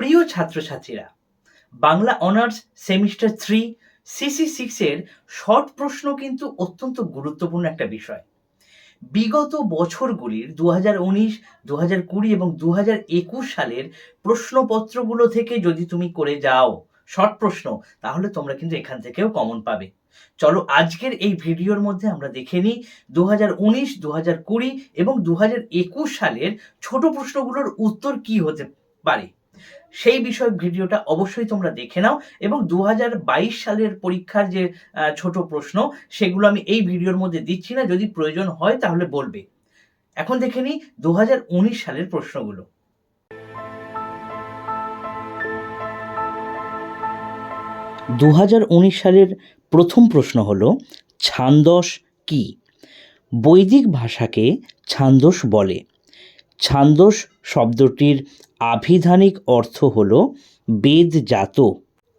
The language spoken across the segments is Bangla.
প্রিয় ছাত্রছাত্রীরা, বাংলা অনার্স সেমিস্টার 3 CC6 এর শর্ট প্রশ্ন কিন্তু অত্যন্ত গুরুত্বপূর্ণ একটা বিষয়। বিগত বছরগুলির 2019, 2020 এবং 2021 সালের প্রশ্নপত্রগুলো থেকে যদি তুমি করে যাও শর্ট প্রশ্ন, তাহলে তোমরা কিন্তু এখান থেকেও কমন পাবে। চলো আজকের এই ভিডিওর মধ্যে আমরা দেখে নিই 2019, 2020 এবং 2021 সালের ছোট প্রশ্নগুলোর উত্তর কি হতে পারে। সেই বিষয়ক ভিডিওটা অবশ্যই তোমরা দেখে নাও এবং 2022 সালের পরীক্ষার যে ছোট প্রশ্ন, সেগুলো আমি এই ভিডিওর মধ্যে দিচ্ছি না, যদি প্রয়োজন হয় তাহলে বলবে। এখন দেখে নিই 2019 সালের প্রশ্নগুলো। সালের প্রথম প্রশ্ন হলো, ছান্দস কি? বৈদিক ভাষাকে ছান্দস বলে। ছান্দস শব্দটির আভিধানিক অর্থ হল বেদজাত।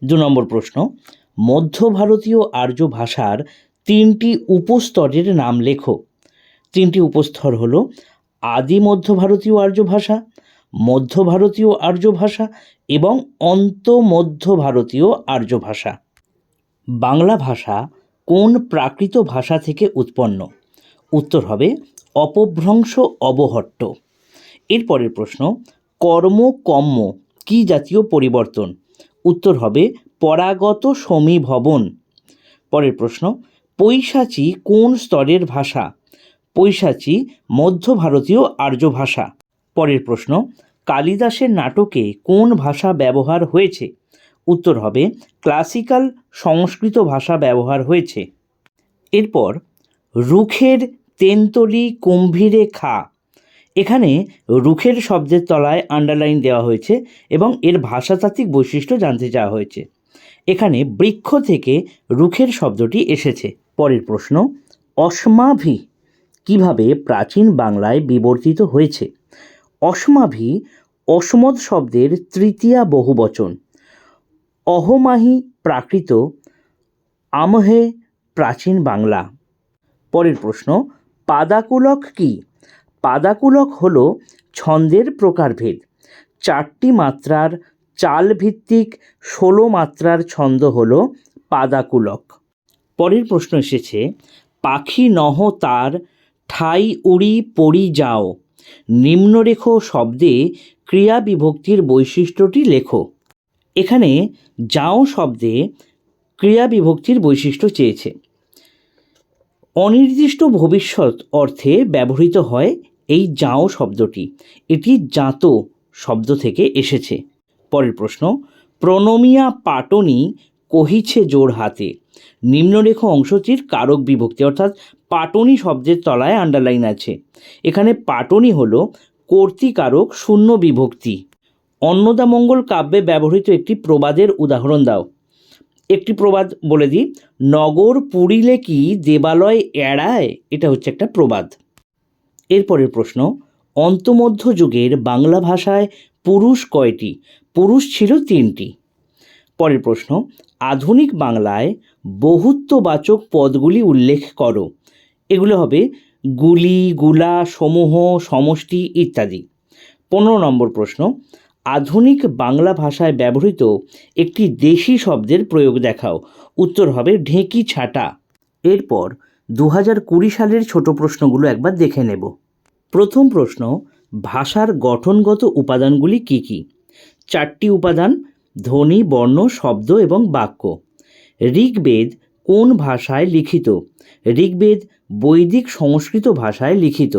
2 নম্বর প্রশ্ন, মধ্য ভারতীয় আর্য ভাষার 3টি উপস্তরের নাম লেখো। 3টি উপস্তর হল আদি মধ্য ভারতীয় আর্য ভাষা, মধ্য ভারতীয় আর্য ভাষা এবং অন্ত মধ্য ভারতীয় আর্য ভাষা। বাংলা ভাষা কোন প্রাকৃত ভাষা থেকে উৎপন্ন? উত্তর হবে অপভ্রংশ অবহট্ট। এরপরের প্রশ্ন, কর্ম কম্ম কি জাতীয় পরিবর্তন? উত্তর হবে পরাগত সমীভবন। পরের প্রশ্ন, পৈশাচী কোন স্তরের ভাষা? পৈশাচী মধ্য ভারতীয় আর্য ভাষা। পরের প্রশ্ন, কালিদাসের নাটকে কোন ভাষা ব্যবহার হয়েছে? উত্তর হবে ক্লাসিক্যাল সংস্কৃত ভাষা ব্যবহার হয়েছে। এরপর, রুখের তেন্তলি কুম্ভীরে খা। এখানে রুখের শব্দের তলায় আন্ডারলাইন দেওয়া হয়েছে এবং এর ভাষাতাত্ত্বিক বৈশিষ্ট্য জানতে চাওয়া হয়েছে। এখানে বৃক্ষ থেকে রুখের শব্দটি এসেছে। পরের প্রশ্ন, অশ্মাভি কিভাবে প্রাচীন বাংলায় বিবর্তিত হয়েছে? অশ্মাভি অসমদ শব্দের তৃতীয়া বহুবচন। অহমাহি প্রাকৃত, আমহে প্রাচীন বাংলা। পরের প্রশ্ন, পাদাকুলক কি? পাদাকুলক হল ছন্দের প্রকারভেদ। 4টি মাত্রার চাল ভিত্তিক 16 মাত্রার ছন্দ হল পাদাকুলক। পরের প্রশ্ন এসেছে, পাখি নহ তার ঠাই উড়ি পড়ি যাও। নিম্নরেখ শব্দে ক্রিয়া বিভক্তির বৈশিষ্ট্যটি লেখো। এখানে যাও শব্দে ক্রিয়া বিভক্তির বৈশিষ্ট্য চেয়েছে। অনির্দিষ্ট ভবিষ্যৎ অর্থে ব্যবহৃত হয় এই যাও শব্দটি। এটি জাত শব্দ থেকে এসেছে। পরের প্রশ্ন, প্রণমিয়া পাটনি কহিছে জোর হাতে। নিম্নরেখ অংশটির কারক বিভক্তি, অর্থাৎ পাটনি শব্দের তলায় আন্ডারলাইন আছে। এখানে পাটনি হল কর্তৃকারক শূন্য বিভক্তি। অন্নদামঙ্গল কাব্যে ব্যবহৃত একটি প্রবাদের উদাহরণ দাও। একটি প্রবাদ বলে দিই, নগর পুরিলে কি দেবালয় এড়ায়। এটা হচ্ছে একটা প্রবাদ। এরপরের প্রশ্ন, অন্তমধ্য যুগের বাংলা ভাষায় পুরুষ কয়টি? পুরুষ ছিল 3টি। পরের প্রশ্ন, আধুনিক বাংলায় বহুত্ববাচক পদগুলি উল্লেখ করো। এগুলো হবে গুলি, গুলা, সমূহ, সমষ্টি ইত্যাদি। 15 নম্বর প্রশ্ন, আধুনিক বাংলা ভাষায় ব্যবহৃত একটি দেশি শব্দের প্রয়োগ দেখাও। উত্তর হবে ঢেঁকি ছাটা। এরপর 2020 সালের ছোট প্রশ্নগুলো একবার দেখে নেব। প্রথম প্রশ্ন, ভাষার গঠনগত উপাদানগুলি কি কি? 4টি উপাদান, ধ্বনি, বর্ণ, শব্দ এবং বাক্য। ঋগ্বেদ কোন ভাষায় লিখিত? ঋগ্বেদ বৈদিক সংস্কৃত ভাষায় লিখিত।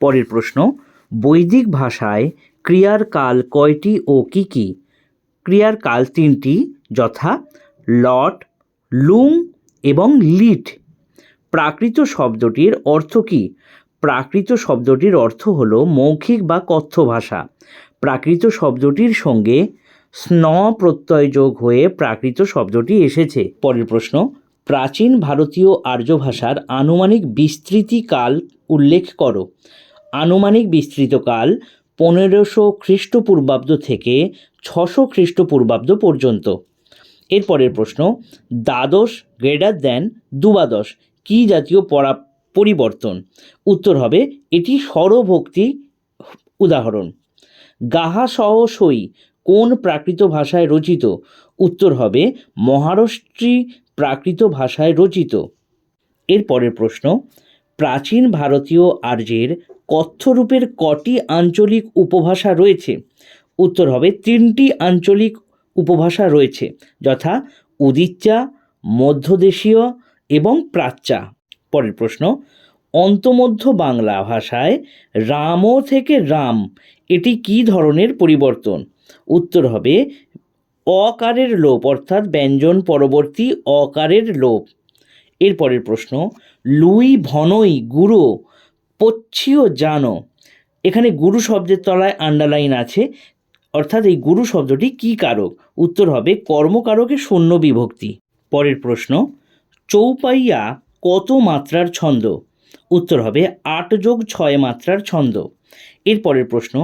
পরের প্রশ্ন, বৈদিক ভাষায় ক্রিয়ার কাল কয়টি ও কি কি? ক্রিয়ার কাল 3টি, যথা লট, লুং এবং লিট। প্রাকৃত শব্দটির অর্থ কি? প্রাকৃত শব্দটির অর্থ হল মৌখিক বা কথ্য ভাষা। প্রাকৃত শব্দটির সঙ্গে স্ন প্রত্যয় যোগ হয়ে প্রাকৃত শব্দটি এসেছে। পরের প্রশ্ন, প্রাচীন ভারতীয় আর্য ভাষার আনুমানিক বিস্তৃতিকাল উল্লেখ করো। আনুমানিক বিস্তৃতকাল 1500 খ্রিস্টপূর্বাব্দ থেকে 600 খ্রিস্টপূর্বাব্দ পর্যন্ত। এরপরের প্রশ্ন, দ্বাদশ গ্রেটার দ্যান দ্বাদশ কি জাতীয় পরিবর্তন? উত্তর হবে এটি স্বরভক্তি উদাহরণ। গাহা সহ সই কোন প্রাকৃত ভাষায় রচিত? উত্তর হবে মহারাষ্ট্রী প্রাকৃত ভাষায় রচিত। এর পরের প্রশ্ন, প্রাচীন ভারতীয় আর্যের কথ্য রূপের কটি আঞ্চলিক উপভাষা রয়েছে? উত্তর হবে 3টি আঞ্চলিক উপভাষা রয়েছে, যথা উদিচ্চা, মধ্যদেশীয় এবং প্রাচ্যা। পরের প্রশ্ন, অন্তমধ্য বাংলা ভাষায় রাম থেকে রাম এটি কী ধরনের পরিবর্তন? উত্তর হবে অকারের লোপ, অর্থাৎ ব্যঞ্জন পরবর্তী অকারের লোপ। এর পরের প্রশ্ন, লুই ভনই গুরু পচ্ছিও জানো, এখানে গুরু শব্দের তলায় আন্ডারলাইন আছে, অর্থাৎ এই গুরু শব্দটি কী কারক? উত্তর হবে কর্মকারকে শূন্য বিভক্তি। পরের প্রশ্ন, চৌপাইয়া কত মাত্রার ছন্দ? উত্তর হবে 8+6 মাত্রার ছন্দ। এর পরের প্রশ্ন,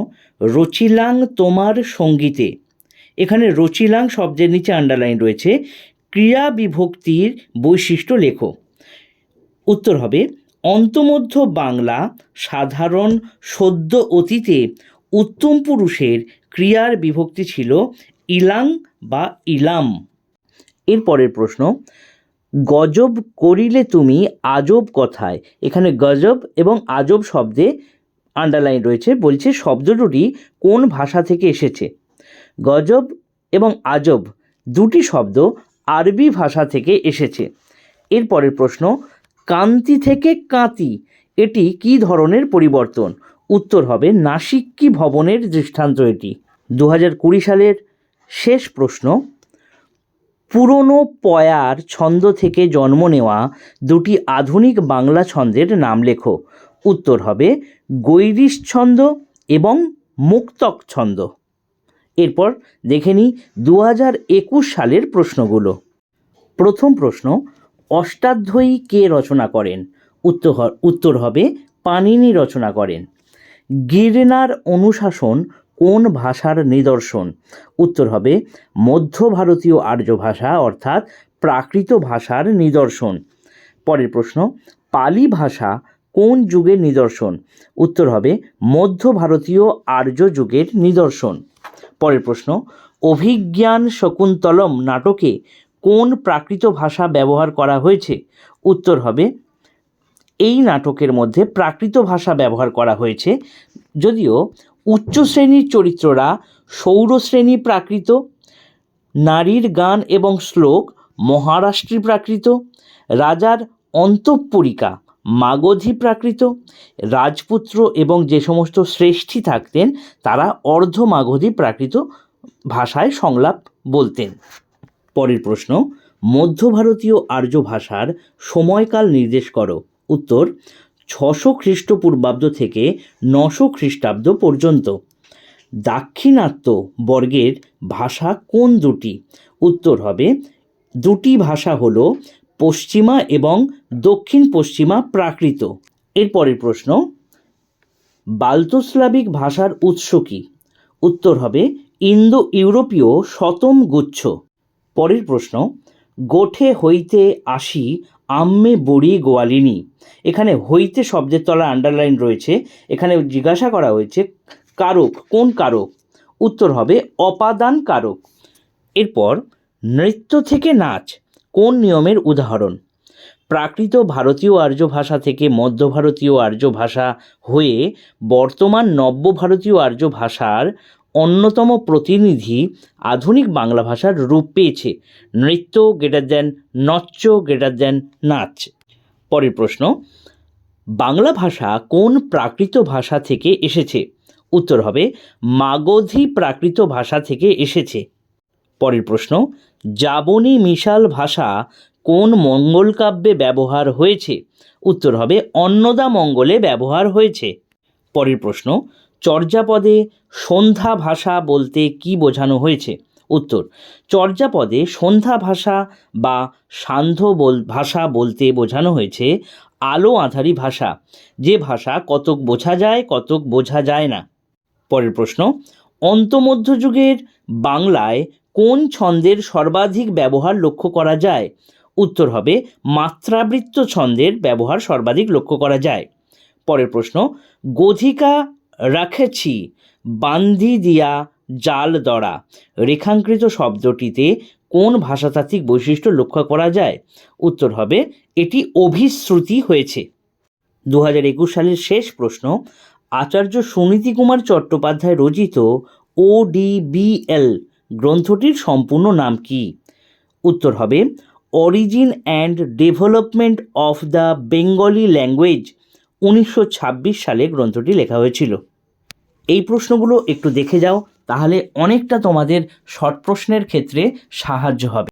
রচিলাং তোমার সঙ্গীতে, এখানে রচিলাং শব্দের নিচে আন্ডারলাইন রয়েছে, ক্রিয়া বিভক্তির বৈশিষ্ট্য লেখো। উত্তর হবে অন্তমধ্য বাংলা সাধারণ সদ্য অতীতে উত্তম পুরুষের ক্রিয়ার বিভক্তি ছিল ইলাং বা ইলাম। এর পরের প্রশ্ন, গজব করিলে তুমি আজব কথায়, এখানে গজব এবং আজব শব্দে আন্ডারলাইন রয়েছে, বলছে শব্দ দুটি কোন ভাষা থেকে এসেছে? গজব এবং আজব দুটি শব্দ আরবি ভাষা থেকে এসেছে। এর পরের প্রশ্ন, কান্তি থেকে কাঁতি এটি কী ধরনের পরিবর্তন? উত্তর হবে নাসিক্যি ভবনের দৃষ্টান্ত এটি। 2020 সালের শেষ প্রশ্ন, পুরনো পয়ার ছন্দ থেকে জন্ম নেওয়া দুটি আধুনিক বাংলা ছন্দের নাম লেখো। উত্তর হবে গৈরিশ ছন্দ এবং মুক্তক ছন্দ। এরপর দেখে নিই 2021 সালের প্রশ্নগুলো। প্রথম প্রশ্ন, অষ্টাধ্যায়ী কে রচনা করেন? উত্তর হবে পাণিনি রচনা করেন। গিরনার অনুশাসন কোন ভাষার নিদর্শন? উত্তর হবে মধ্য ভারতীয় আর্য ভাষা, অর্থাৎ প্রাকৃত ভাষার নিদর্শন। পরের প্রশ্ন, পালি ভাষা কোন যুগের নিদর্শন? উত্তর হবে মধ্য ভারতীয় আর্য যুগের নিদর্শন। পরের প্রশ্ন, অভিজ্ঞান শকুন্তলম নাটকে কোন প্রাকৃত ভাষা ব্যবহার করা হয়েছে? উত্তর হবে এই নাটকের মধ্যে প্রাকৃত ভাষা ব্যবহার করা হয়েছে, যদিও উচ্চ শ্রেণীর চরিত্ররা সৌরশ্রেণী প্রাকৃত, নারীর গান এবং শ্লোক মহারাষ্ট্রী প্রাকৃত, রাজার অন্তঃপুরিকা মাগধী প্রাকৃত, রাজপুত্র এবং যে সমস্ত শ্রেষ্ঠী থাকতেন তারা অর্ধ মাগধী প্রাকৃত ভাষায় সংলাপ বলতেন। পরের প্রশ্ন, মধ্য ভারতীয় আর্য ভাষার সময়কাল নির্দেশ করো। উত্তর 600 খ্রিস্টপূর্বাব্দ থেকে 900 খ্রিস্টাব্দ পর্যন্ত। দাক্ষিণাত্য বর্গের ভাষা কোন দুটি? উত্তর হবে দুটি ভাষা হলো পশ্চিমা এবং দক্ষিণ পশ্চিমা প্রাকৃত। এরপরের প্রশ্ন, বাল্তস্লাভিক ভাষার উৎস কী? উত্তর হবে ইন্দো ইউরোপীয় শতম গুচ্ছ। পরের প্রশ্ন, গোঠে হইতে আসি আম্মে বুড়ি গোয়ালিনী, এখানে হইতে শব্দের তলায় আন্ডারলাইন রয়েছে, এখানে জিজ্ঞাসা করা হয়েছে কারক, কোন কারক? উত্তর হবে অপাদান কারক। এরপর নৃত্য থেকে নাচ কোন নিয়মের উদাহরণ? প্রাকৃত ভারতীয় আর্য ভাষা থেকে মধ্য ভারতীয় আর্য ভাষা হয়ে বর্তমান নব্য ভারতীয় আর্য ভাষার অন্যতম প্রতিনিধি আধুনিক বাংলা ভাষার রূপ পেয়েছে। নৃত্য > নচ্য > নাচ। পরের প্রশ্ন, বাংলা ভাষা কোন প্রাকৃত ভাষা থেকে এসেছে? উত্তর হবে মাগধী প্রাকৃত ভাষা থেকে এসেছে। পরের প্রশ্ন, যাবনী মিশাল ভাষা কোন মঙ্গল কাব্যে ব্যবহার হয়েছে? উত্তর হবে অন্নদা মঙ্গলে ব্যবহার হয়েছে। পরের প্রশ্ন, চর্যাপদে সন্ধ্যা ভাষা বলতে কি বোঝানো হয়েছে? উত্তর, চর্যাপদে সন্ধ্যা ভাষা বা সান্ধ্য ভাষা বলতে বোঝানো হয়েছে আলো আঁধারি ভাষা, যে ভাষা কতক বোঝা যায় কতক বোঝা যায় না। পরের প্রশ্ন, অন্তমধ্যযুগের বাংলায় কোন ছন্দের সর্বাধিক ব্যবহার লক্ষ্য করা যায়? উত্তর হবে মাত্রাবৃত্ত ছন্দের ব্যবহার সর্বাধিক লক্ষ্য করা যায়। পরের প্রশ্ন, গোধিকা রাখেছি বান্ধি দিয়া জালদরা রেখাঙ্কিত শব্দটিতে কোন ভাষাতাত্ত্বিক বৈশিষ্ট্য লক্ষ্য করা যায়? উত্তর হবে এটি অভিশ্রুতি হয়েছে। 2021 সালের শেষ প্রশ্ন, আচার্য সুনীতি কুমার চট্টোপাধ্যায় রচিত ODBL গ্রন্থটির সম্পূর্ণ নাম কি? উত্তর হবে origin and development of the Bengali language. 1926 সালে গ্রন্থটি লেখা হয়েছিল। এই প্রশ্নগুলো একটু দেখে যাও, তাহলে অনেকটা তোমাদের শর্ট প্রশ্নের ক্ষেত্রে সাহায্য হবে।